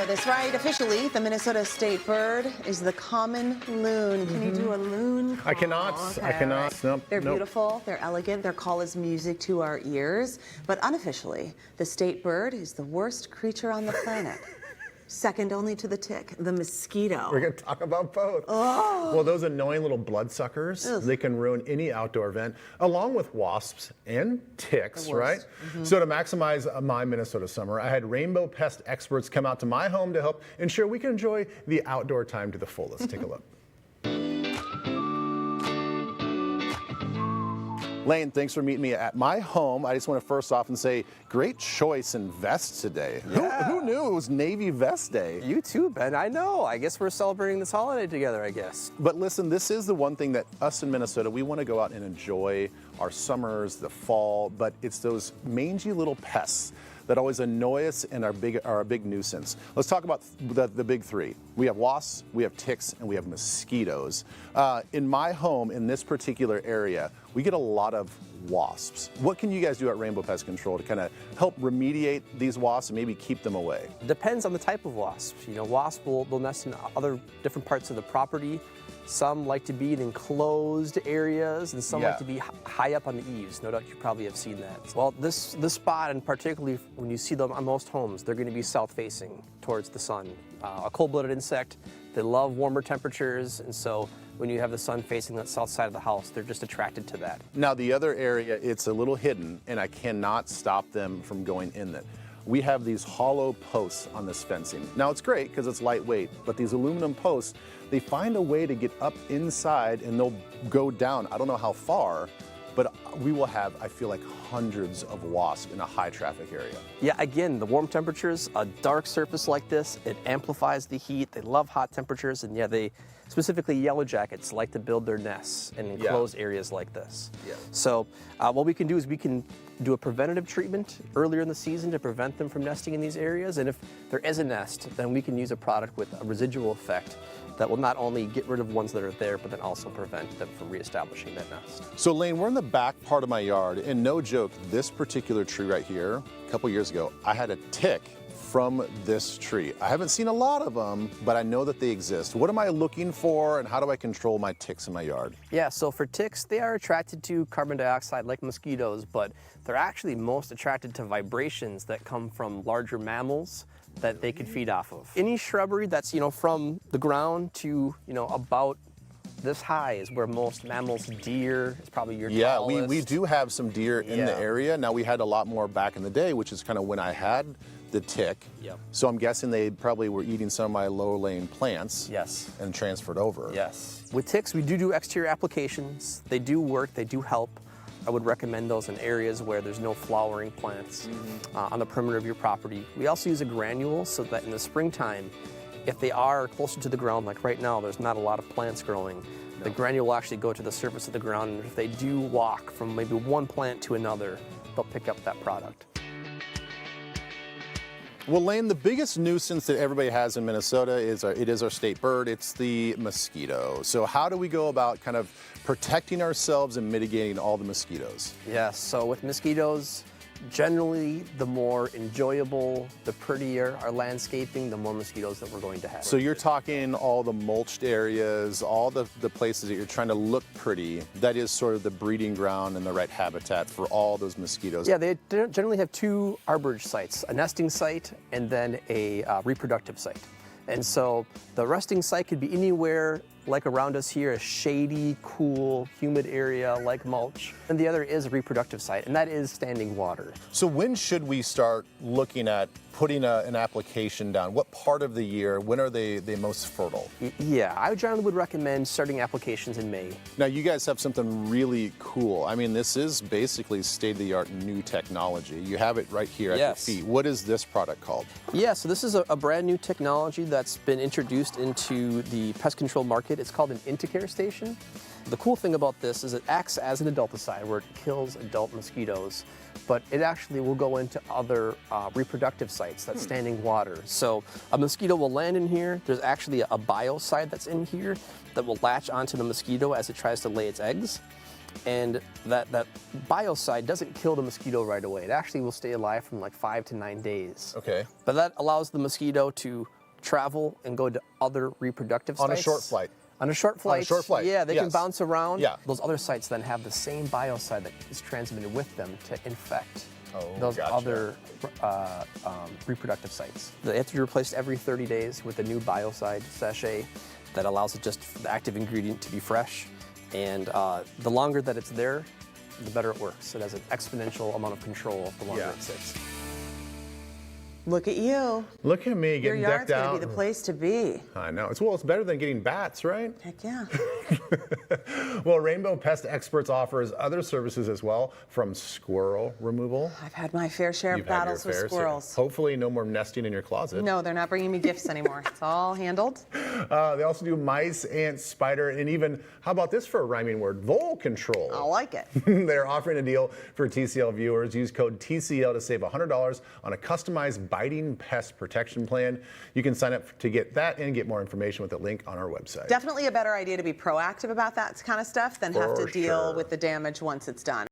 That's right. Officially, the Minnesota state bird is the common loon. Can you do a loon call? I cannot. Okay. I cannot. Nope. They're nope. beautiful. They're elegant. Their call is music to our ears. But unofficially, the state bird is the worst creature on the planet. Second only to the tick, the mosquito. We're going to talk about both. Oh. Well, those annoying little bloodsuckers, they can ruin any outdoor event, along with wasps and ticks, right? So to maximize my Minnesota summer, I had Rainbow Pest experts come out to my home to help ensure we can enjoy the outdoor time to the fullest. Take a look. Lane, thanks for meeting me at my home. I just want to first off and say, great choice in vests today. Yeah. Who knew it was Navy Vest Day? You too, Ben. I know. I guess we're celebrating this holiday together, I guess. But listen, this is the one thing that us in Minnesota, we want to go out and enjoy our summers, the fall, but it's those mangy little pests that always annoy us and are a big nuisance. Let's talk about the big three. We have wasps, we have ticks, and we have mosquitoes. In my home, in this particular area, we get a lot of wasps. What can you guys do at Rainbow Pest Control to kind of help remediate these wasps and maybe keep them away? Depends on the type of wasp. You know, wasps will nest in other different parts of the property. Some like to be in enclosed areas, and some like to be high up on the eaves. No doubt you probably have seen that. Well, this spot, and particularly when you see them on most homes, they're going to be south-facing towards the sun. A cold-blooded insect. They love warmer temperatures, and so when you have the sun facing that south side of the house, they're just attracted to that. Now, the other area, it's a little hidden, and I cannot stop them from going in it. We have these hollow posts on this fencing. Now, it's great because it's lightweight, but these aluminum posts, they find a way to get up inside and they'll go down. I don't know how far, but we will have, I feel like, hundreds of wasps in a high traffic area. Yeah, again, the warm temperatures, a dark surface like this, it amplifies the heat. They love hot temperatures, and yeah, they, specifically yellow jackets, like to build their nests in enclosed areas like this. Yeah. So what we can do is we can do a preventative treatment earlier in the season to prevent them from nesting in these areas, and if there is a nest, then we can use a product with a residual effect that will not only get rid of ones that are there, but then also prevent them from reestablishing that nest. So Lane, we're in the back part of my yard, and no joke, this particular tree right here, a couple years ago, I had a tick from this tree. I haven't seen a lot of them, but I know that they exist. What am I looking for, and how do I control my ticks in my yard? Yeah, so for ticks, they are attracted to carbon dioxide like mosquitoes, but they're actually most attracted to vibrations that come from larger mammals that they could feed off of. Any shrubbery that's, you know, from the ground to, you know, about this high is where most mammals, deer is probably your tallest. Yeah, we do have some deer in the area. Now, we had a lot more back in the day, which is kind of when I had the tick. Yep. So I'm guessing they probably were eating some of my low-laying plants. Yes. And transferred over. Yes. With ticks, we do exterior applications. They do work, they do help. I would recommend those in areas where there's no flowering plants on the perimeter of your property. We also use a granule so that in the springtime, if they are closer to the ground, like right now, there's not a lot of plants growing, the granule will actually go to the surface of the ground, and if they do walk from maybe one plant to another, they'll pick up that product. Well, Lane, the biggest nuisance that everybody has in Minnesota is our state bird. It's the mosquito. So how do we go about kind of protecting ourselves and mitigating all the mosquitoes? Yes, so with mosquitoes, generally the more enjoyable, the prettier our landscaping, the more mosquitoes that we're going to have. So you're talking all the mulched areas, all the places that you're trying to look pretty, that is sort of the breeding ground and the right habitat for all those mosquitoes. Yeah, they generally have two arborage sites, a nesting site and then a reproductive site. And so the resting site could be anywhere like around us here, a shady, cool, humid area like mulch. And the other is a reproductive site, and that is standing water. So when should we start looking at putting an application down? What part of the year, when are they most fertile? Yeah, I generally would recommend starting applications in May. Now you guys have something really cool. I mean, this is basically state-of-the-art new technology. You have it right here at your feet. What is this product called? Yeah, so this is a brand new technology that's been introduced into the pest control market. It's called an Inticare station. The cool thing about this is it acts as an adulticide where it kills adult mosquitoes, but it actually will go into other reproductive sites, that's standing water. So a mosquito will land in here. There's actually a biocide that's in here that will latch onto the mosquito as it tries to lay its eggs. And that biocide doesn't kill the mosquito right away. It actually will stay alive from like 5 to 9 days. Okay. But that allows the mosquito to travel and go to other reproductive On sites. a short flight. On a short flight. On a short flight, Yeah, they can yes. bounce around. Yeah. Those other sites then have the same biocide that is transmitted with them to infect those gotcha. other reproductive sites. They have to be replaced every 30 days with a new biocide sachet that allows it just the active ingredient to be fresh. And the longer that it's there, the better it works. It has an exponential amount of control the longer it sits. Look at you. Look at me Your getting yard's decked gonna out. be the place to be. I know. It's better than getting bats, right? Heck yeah. Well, Rainbow Pest Experts offers other services as well, from squirrel removal. I've had my fair share of You've had your battles with fair share. squirrels. Hopefully no more nesting in your closet. No, they're not bringing me gifts anymore. It's all handled. They also do mice, ants, spider, and even, how about this for a rhyming word, vole control. I like it. They're offering a deal for TCL viewers. Use code TCL to save $100 on a customized biting pest protection plan. You can sign up to get that and get more information with the link on our website. Definitely a better idea to be proactive about that kind of stuff than have to For deal sure. with the damage once it's done.